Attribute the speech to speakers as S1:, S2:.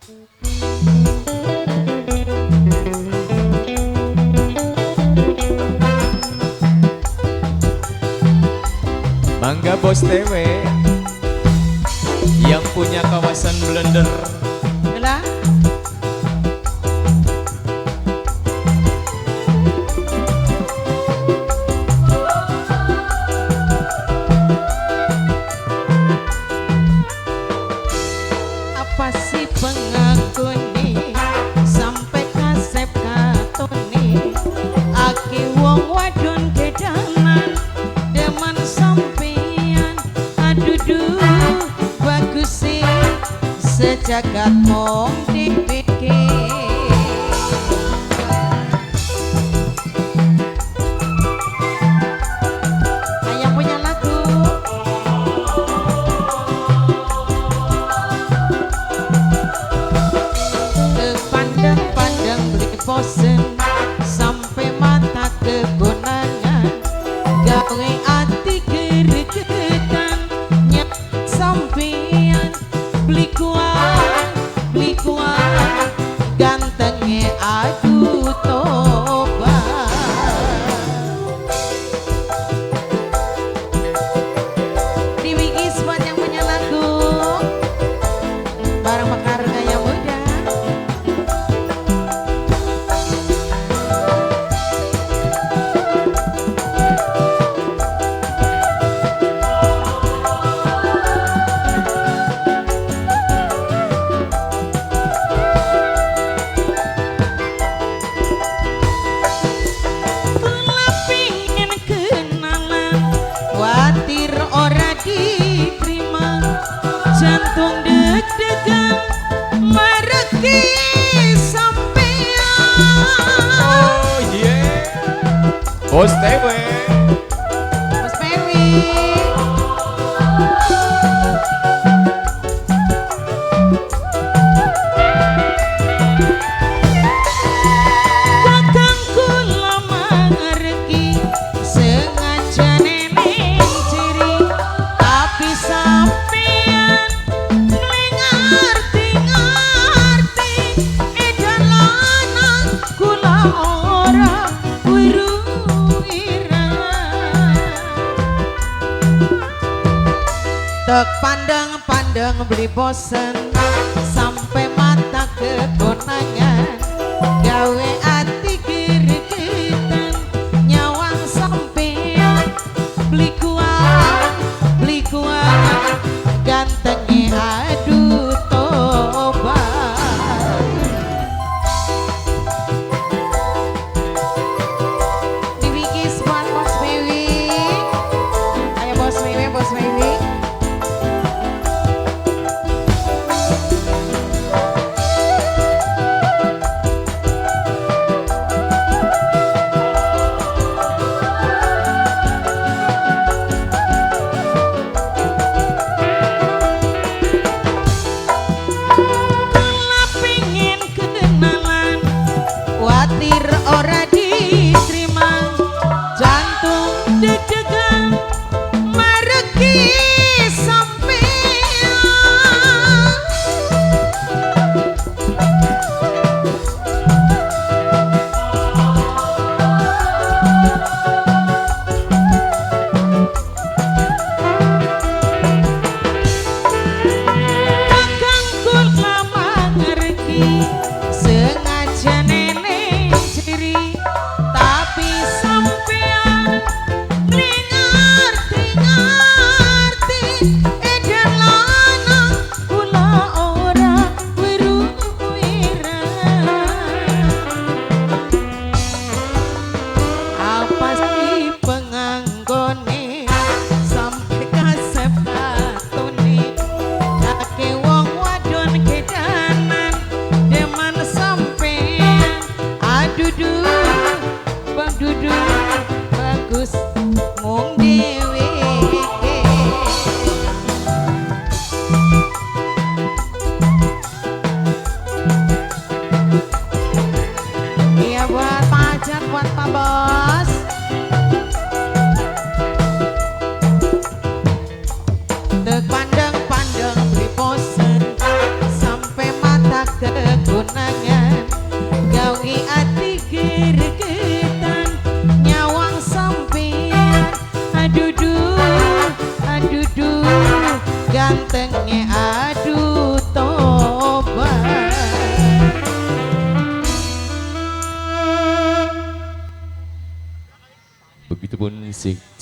S1: Mangga Bos TW yang punya kawasan blender.
S2: Yalah. Apa sih pengakuni sampai kasep katoni aki wong wadon kedanan demen sampean aduduh bagus sih sejagat mong dipikir. Ayang punya lagu pandang-pandang beli bosen sampai mata kegonangan gawe ati gregetan nyak sampean beli kuat gantengnya aku tobat. Diwigis buat yang punya lagu bareng Mekar Gaya Muda. Khawatir ora diterima jantung deg-degan mareki sampean.
S1: Oh yeah, Bos TW.
S2: Mas Pewi kakang kula mangerki sengaja neneng ciri tapi sampean ngerti-ngerti edan lanang kula ora wiru ireng. Tek pandang-pandang beli bosen sampai mata kegonangan gawe ati gregetan nyawang sampean beli kuat gantengnya aduh tobat. Diwigis buat Bos Mewi. Ayo Bos Mewi, Bos Mewi. gantengnya aduh tobat.
S1: Begitupun si C